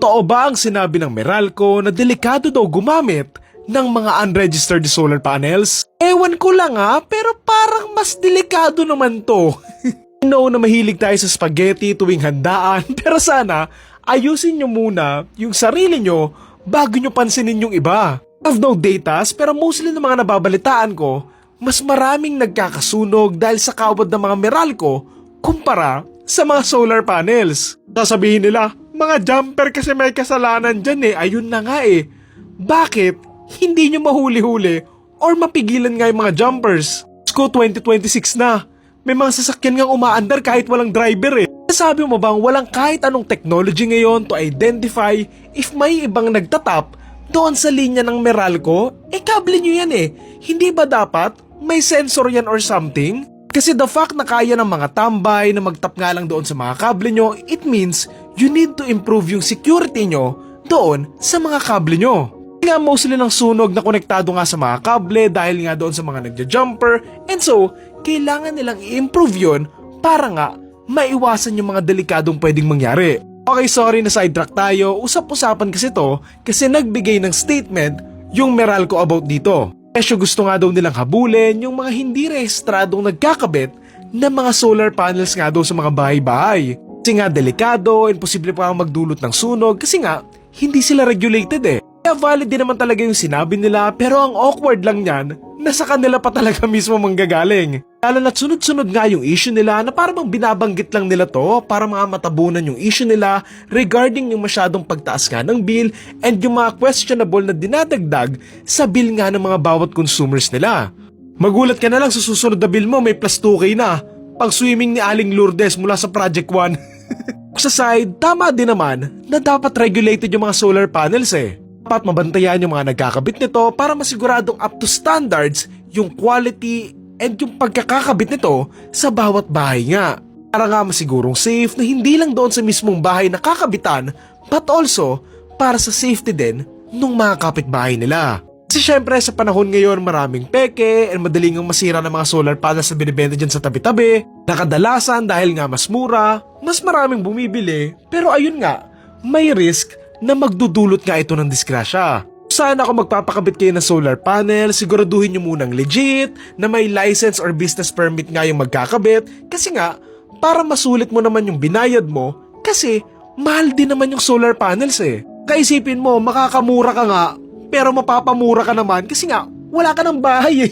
Totoo ba ang sinabi ng Meralco na delikado daw gumamit ng mga unregistered solar panels? Ewan ko lang pero parang mas delikado naman to. I know na mahilig tayo sa spaghetti tuwing handaan, pero sana ayusin nyo muna yung sarili nyo bago nyo pansinin yung iba. I have no datas pero mostly ng mga nababalitaan ko, mas maraming nagkakasunog dahil sa kawad ng mga Meralco kumpara sa mga solar panels. Sasabihin nila, mga jumper kasi may kasalanan dyan ayun na nga Bakit hindi nyo mahuli-huli or mapigilan nga yung mga jumpers? Sko 2026 na, may mga sasakyan ngang umaandar kahit walang driver Sabi mo bang walang kahit anong technology ngayon to identify if may ibang nagtatap doon sa linya ng Meralco? Kable nyo yan Hindi ba dapat may sensor yan or something? Kasi the fact na kaya ng mga tambay na magtap nga lang doon sa mga kable nyo, it means you need to improve yung security nyo doon sa mga kable nyo. Nga mostly ng sunog na konektado nga sa mga kable dahil nga doon sa mga nagja-jumper, and so, kailangan nilang i-improve yun para nga maiwasan yung mga delikadong pwedeng mangyari. Okay, sorry na sidetrack tayo, usap-usapan kasi to kasi nagbigay ng statement yung Meralco about dito. Kesyo gusto nga daw nilang habulin yung mga hindi rehistradong nagkakabit ng mga solar panels nga daw sa mga bahay-bahay. Kasi nga delikado, imposible pa magdulot ng sunog kasi nga hindi sila regulated Kaya valid din naman talaga yung sinabi nila pero ang awkward lang niyan na sa kanila pa talaga mismo manggagaling. Lalo na't sunod-sunod nga yung issue nila na parang binabanggit lang nila to para mga matabunan yung issue nila regarding yung masyadong pagtaas nga ng bill and yung mga questionable na dinadagdag sa bill nga ng mga bawat consumers nila. Magulat ka na lang sa susunod na bill mo may plus 2K na. Pang swimming ni Aling Lourdes mula sa Project 1. Sa side, tama din naman na dapat regulated yung mga solar panels Dapat mabantayan yung mga nagkakabit nito para masiguradong up to standards yung quality and yung pagkakakabit nito sa bawat bahay nga. Para nga masigurong safe na hindi lang doon sa mismong bahay nakakabitan but also para sa safety din ng mga kapitbahay nila. Kasi syempre sa panahon ngayon maraming peke and madaling ang masira ng mga solar panels na binibenta dyan sa tabi-tabi. Nakadalasan dahil nga mas mura, mas maraming bumibili pero ayun nga, may risk na magdudulot nga ito ng disgrasya. Sana kung magpapakabit kayo ng solar panel, siguraduhin nyo munang legit, na may license or business permit nga yung magkakabit, kasi nga, para masulit mo naman yung binayad mo, kasi mahal din naman yung solar panels Kaisipin mo, makakamura ka nga, pero mapapamura ka naman kasi nga, wala ka ng bahay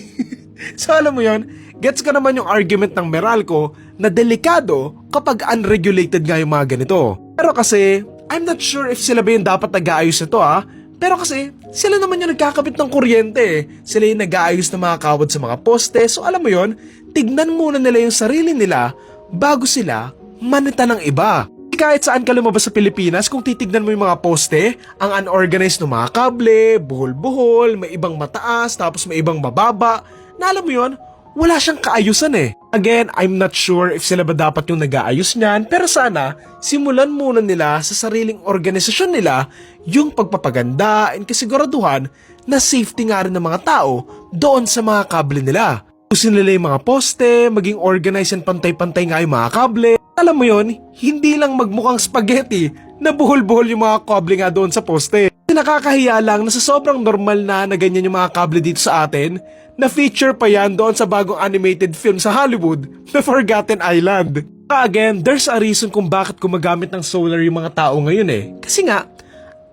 So alam mo yon, gets ka naman yung argument ng Meralco na delikado kapag unregulated nga yung mga ganito. Pero kasi, I'm not sure if sila ba yung dapat nag-aayos nito Pero kasi, sila naman yung nagkakabit ng kuryente Sila yung nag-aayos ng mga kawad sa mga poste. So alam mo yon, tignan muna nila yung sarili nila bago sila manita ng iba. Kahit saan ka lumabas sa Pilipinas, kung titignan mo yung mga poste, ang unorganized ng mga kable, buhol-buhol, may ibang mataas, tapos may ibang mababa, na alam mo yon, wala siyang kaayusan Again, I'm not sure if sila ba dapat yung nag-aayos niyan, pero sana, simulan muna nila sa sariling organisasyon nila yung pagpapaganda and kasiguraduhan na safety nga rin ng mga tao doon sa mga kable nila. Usin nila yung mga poste, maging organized and pantay-pantay nga yung mga kable. Alam mo yon, hindi lang magmukhang spaghetti na buhol-buhol yung mga kable nga doon sa poste. Nakakahiya lang na sa sobrang normal na ganyan yung mga kable dito sa atin, na feature pa yan doon sa bagong animated film sa Hollywood na Forgotten Island. Again, there's a reason kung bakit gumagamit ng solar yung mga tao ngayon Kasi nga,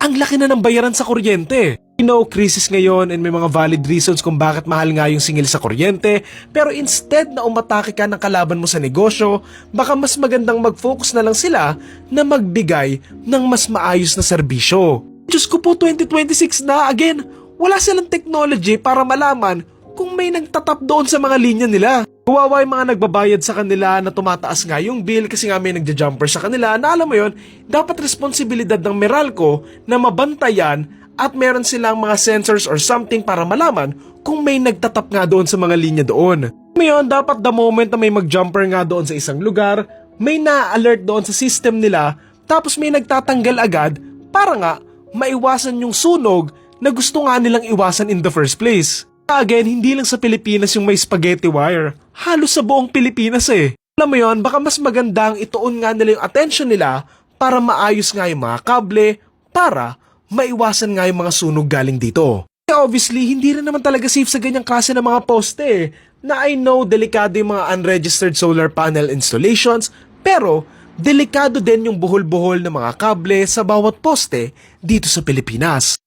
ang laki na ng bayaran sa kuryente. You know, crisis ngayon and may mga valid reasons kung bakit mahal nga yung singil sa kuryente, pero instead na umatake ka ng kalaban mo sa negosyo, baka mas magandang mag-focus na lang sila na magbigay ng mas maayos na serbisyo. Diyos ko po, 2026 na, again, wala silang technology para malaman kung may nagtatap doon sa mga linya nila. Kawawa yung mga nagbabayad sa kanila na tumataas nga yung bill kasi nga may nagja-jumper sa kanila na alam mo yon, dapat responsibilidad ng Meralco na mabantayan at meron silang mga sensors or something para malaman kung may nagtatap nga doon sa mga linya doon. Ngayon, dapat the moment na may mag-jumper nga doon sa isang lugar, may na-alert doon sa system nila tapos may nagtatanggal agad para nga maiwasan yung sunog na gusto nga nilang iwasan in the first place. Again, hindi lang sa Pilipinas yung may spaghetti wire. Halos sa buong Pilipinas Alam mo yon, baka mas magandang ituon nga nila yung attention nila para maayos nga yung mga kable para maiwasan nga yung mga sunog galing dito. Kaya obviously, hindi rin naman talaga safe sa ganyang klase ng mga poste na I know delikado yung mga unregistered solar panel installations, pero delikado din yung buhol-buhol ng mga kable sa bawat poste dito sa Pilipinas.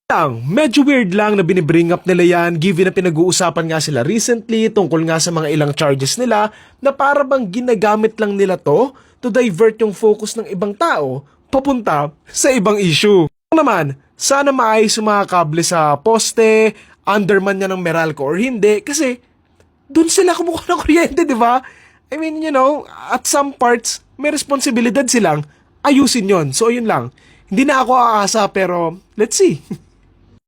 Medyo weird lang na binibring up nila yan given na pinag-uusapan nga sila recently tungkol nga sa mga ilang charges nila na para bang ginagamit lang nila to divert yung focus ng ibang tao papunta sa ibang issue. Naman, sana maayos yung mga kable sa poste, underman niya ng Meralco or hindi kasi dun sila kumukuha ng kuryente, di ba? I mean, at some parts, may responsibilidad silang ayusin yon. So, yun lang. Hindi na ako aasa pero let's see.